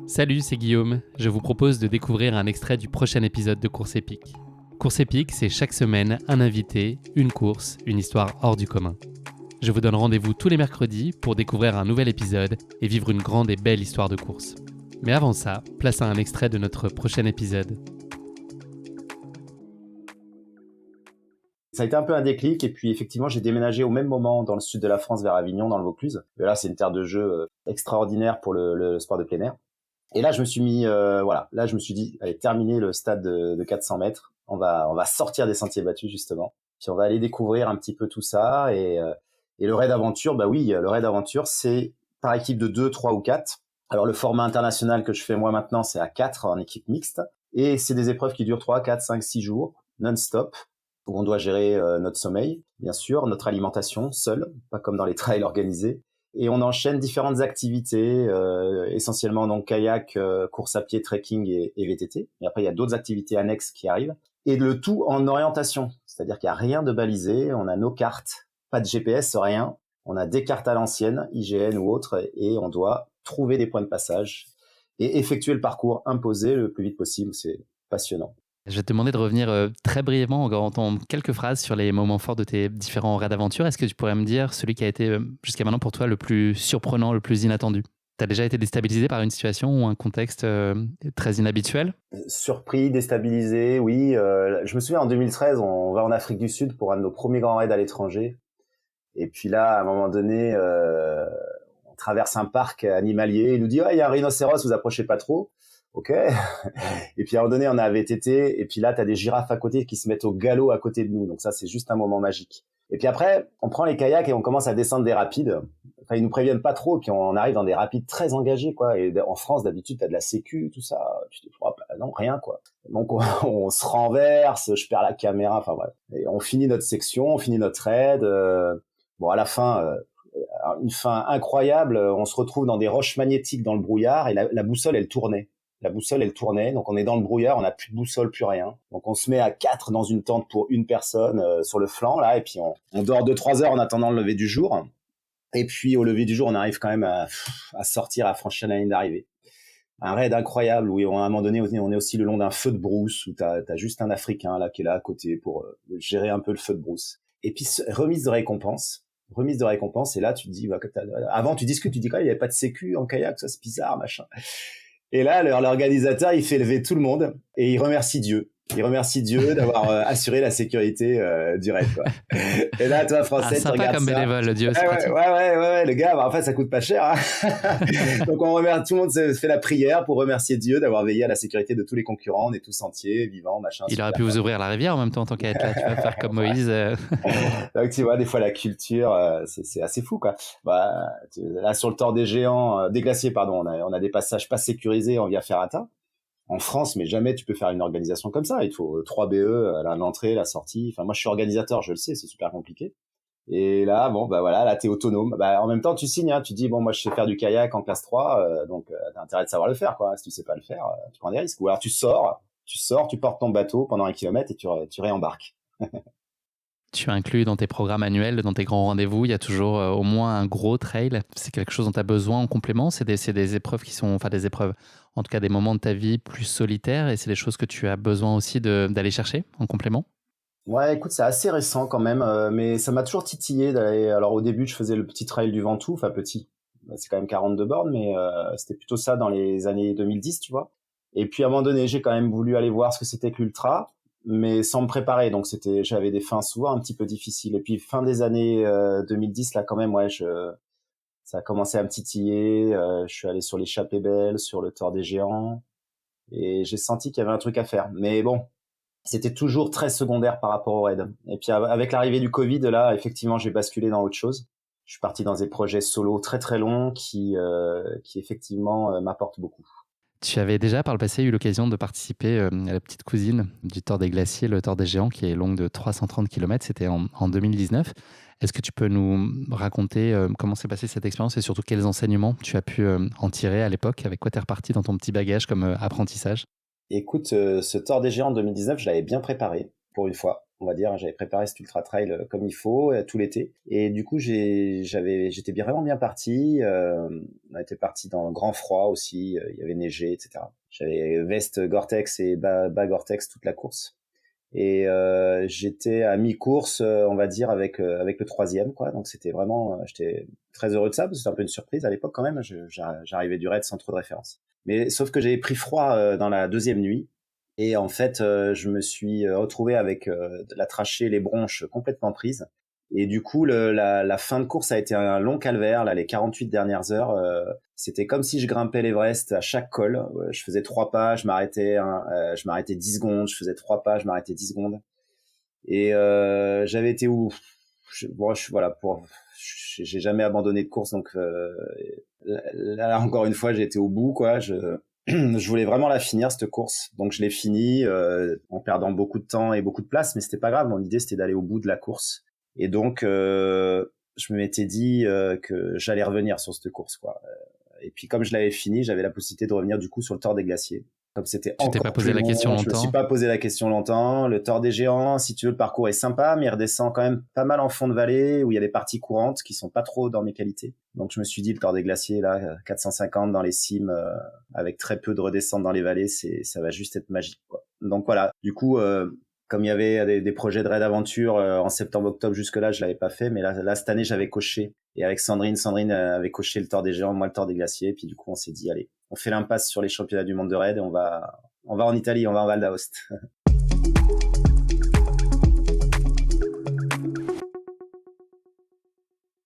Salut, c'est Guillaume. Je vous propose de découvrir un extrait du prochain épisode de Course épique. Course épique, c'est chaque semaine un invité, une course, une histoire hors du commun. Je vous donne rendez-vous tous les mercredis pour découvrir un nouvel épisode et vivre une grande et belle histoire de course. Mais avant ça, place à un extrait de notre prochain épisode. Ça a été un peu un déclic et puis effectivement j'ai déménagé au même moment dans le sud de la France vers Avignon, dans le Vaucluse. Et là c'est une terre de jeu extraordinaire pour le sport de plein air. Et là je me suis mis, là je me suis dit, allez, terminer le stade de 400 mètres, on va sortir des sentiers battus justement, puis on va aller découvrir un petit peu tout ça et le raid aventure, le raid aventure c'est par équipe de 2, 3 ou 4. Alors le format international que je fais moi maintenant c'est à 4 en équipe mixte et c'est des épreuves qui durent 3, 4, 5, 6 jours non-stop, où on doit gérer notre sommeil, bien sûr, notre alimentation seul, pas comme dans les trails organisés. Et on enchaîne différentes activités, essentiellement donc kayak, course à pied, trekking et VTT. Et après, il y a d'autres activités annexes qui arrivent. Et le tout en orientation, c'est-à-dire qu'il n'y a rien de balisé, on a nos cartes, pas de GPS, rien. On a des cartes à l'ancienne, IGN ou autres, et on doit trouver des points de passage et effectuer le parcours imposé le plus vite possible. C'est passionnant. Je vais te demander de revenir très brièvement, en quelques phrases, sur les moments forts de tes différents raids d'aventure. Est-ce que tu pourrais me dire celui qui a été jusqu'à maintenant pour toi le plus surprenant, le plus inattendu ? Tu as déjà été déstabilisé par une situation ou un contexte très inhabituel ? Surpris, déstabilisé, oui. Je me souviens en 2013, on va en Afrique du Sud pour un de nos premiers grands raids à l'étranger. Et puis là, à un moment donné, on traverse un parc animalier. Il nous dit, il y a un rhinocéros, vous approchez pas trop. Ok. Et puis à un moment donné, on a un VTT, et puis là, t'as des girafes à côté qui se mettent au galop à côté de nous. Donc ça, c'est juste un moment magique. Et puis après, on prend les kayaks et on commence à descendre des rapides. Enfin, ils nous préviennent pas trop, et puis on arrive dans des rapides très engagés, quoi. Et en France, d'habitude, t'as de la sécu, tout ça. Tu te dis, non, rien, quoi. Donc on se renverse, je perds la caméra, enfin bref. Et on finit notre section, on finit notre raid. À la fin, une fin incroyable. On se retrouve dans des roches magnétiques dans le brouillard, et la boussole, elle tournait. La boussole, elle tournait, donc on est dans le brouillard, on n'a plus de boussole, plus rien. Donc on se met à 4 dans une tente pour une personne sur le flanc, là, et puis on dort 2-3 heures en attendant le lever du jour. Et puis au lever du jour, on arrive quand même à sortir, à franchir la ligne d'arrivée. Un raid incroyable où à un moment donné, on est aussi le long d'un feu de brousse, où t'as juste un Africain là qui est là à côté pour gérer un peu le feu de brousse. Et puis remise de récompense, et là tu te dis, avant tu discutes, tu dis quand il n'y avait pas de sécu en kayak, ça c'est bizarre, machin. Et là, l'organisateur, il fait lever tout le monde et il remercie Dieu. Il remercie Dieu d'avoir assuré la sécurité du raid, quoi. Et là, toi, Français, tu regardes ça. Sympa comme bénévole, Dieu, c'est pratique. Ouais, le gars, en fait, ça coûte pas cher, hein. Donc, on remercie, tout le monde se fait la prière pour remercier Dieu d'avoir veillé à la sécurité de tous les concurrents. On est tous entiers, vivants, machin. Il aurait pu vous ouvrir la rivière en même temps, en tant qu'être là. Tu vas faire comme Moïse. Donc, tu vois, des fois, la culture, c'est assez fou, quoi. Là, sur le Thor des Géants, des Glaciers, pardon, on a des passages pas sécurisés en via ferrata. En France, mais jamais tu peux faire une organisation comme ça. Il faut 3 BE, l'entrée, la sortie. Enfin, moi, je suis organisateur, je le sais, c'est super compliqué. Et là, là, t'es autonome. En même temps, tu signes, hein, tu dis, moi, je sais faire du kayak en classe 3, donc t'as intérêt de savoir le faire, quoi. Si tu sais pas le faire, tu prends des risques. Ou alors tu sors, tu portes ton bateau pendant 1 kilomètre et tu réembarques. Tu inclus dans tes programmes annuels, dans tes grands rendez-vous, il y a toujours au moins un gros trail. C'est quelque chose dont tu as besoin en complément. C'est des épreuves qui sont, enfin des épreuves, en tout cas des moments de ta vie plus solitaires, et c'est des choses que tu as besoin aussi d'aller chercher en complément. Ouais, écoute, c'est assez récent quand même, mais ça m'a toujours titillé d'aller. Alors au début, je faisais le petit trail du Ventoux, enfin petit, c'est quand même 42 bornes, mais c'était plutôt ça dans les années 2010, tu vois. Et puis à un moment donné, j'ai quand même voulu aller voir ce que c'était que l'ultra, mais sans me préparer, donc j'avais des fins souvent un petit peu difficiles. Et puis fin des années 2010, là quand même, ça a commencé à me titiller. Je suis allé sur l'échappée belle, sur le Thor des Géants, et j'ai senti qu'il y avait un truc à faire. Mais bon, c'était toujours très secondaire par rapport au raid. Et puis avec l'arrivée du Covid, là, effectivement, j'ai basculé dans autre chose. Je suis parti dans des projets solo très très longs qui effectivement m'apportent beaucoup. Tu avais déjà par le passé eu l'occasion de participer à la petite cousine du Thor des Glaciers, le Thor des Géants, qui est longue de 330 km. C'était en 2019. Est-ce que tu peux nous raconter comment s'est passée cette expérience et surtout quels enseignements tu as pu en tirer à l'époque? Avec quoi tu es reparti dans ton petit bagage comme apprentissage? Écoute, ce Thor des Géants en 2019, je l'avais bien préparé pour une fois. on va dire. J'avais préparé cet ultra trail comme il faut tout l'été. Et du coup, j'étais vraiment bien parti. On était parti dans le grand froid aussi. Il y avait neigé, etc. J'avais veste Gore-Tex et bas Gore-Tex toute la course. Et j'étais à mi-course, on va dire, avec le troisième, quoi. Donc c'était vraiment, j'étais très heureux de ça, parce que c'était un peu une surprise à l'époque quand même. J'arrivais du raid sans trop de références. Mais sauf que j'avais pris froid dans la deuxième nuit. Et en fait, je me suis retrouvé avec la trachée, les bronches complètement prises. Et du coup, la fin de course a été un long calvaire. Là, les 48 dernières heures, c'était comme si je grimpais l'Everest à chaque col. Je faisais 3 pas, je m'arrêtais 10 secondes. Je faisais 3 pas, je m'arrêtais 10 secondes. Et j'avais été où voilà, j'ai jamais abandonné de course, donc là encore une fois, j'ai été au bout, quoi. Je voulais vraiment la finir, cette course. Donc je l'ai finie en perdant beaucoup de temps et beaucoup de place, mais c'était pas grave. Mon idée, c'était d'aller au bout de la course. Et donc je m'étais dit que j'allais revenir sur cette course, quoi. Et puis comme je l'avais fini, j'avais la possibilité de revenir du coup sur le Thor des Glaciers. Comme c'était Tu t'es pas posé la question longtemps? Je me suis pas posé la question longtemps. Le Thor des Géants, si tu veux, le parcours est sympa, mais il redescend quand même pas mal en fond de vallée, où il y a des parties courantes qui sont pas trop dans mes qualités. Donc je me suis dit, le Thor des Glaciers, là, 450 dans les cimes, avec très peu de redescente dans les vallées, ça va juste être magique, quoi. Donc voilà. Du coup, comme il y avait des projets de raid aventure en septembre-octobre, jusque-là, je l'avais pas fait, mais là cette année, j'avais coché. Et avec Sandrine avait coché le Thor des Géants, moi le Thor des Glaciers. Puis du coup, on s'est dit, allez, on fait l'impasse sur les championnats du monde de raid et on va en Italie, on va en Val d'Aoste.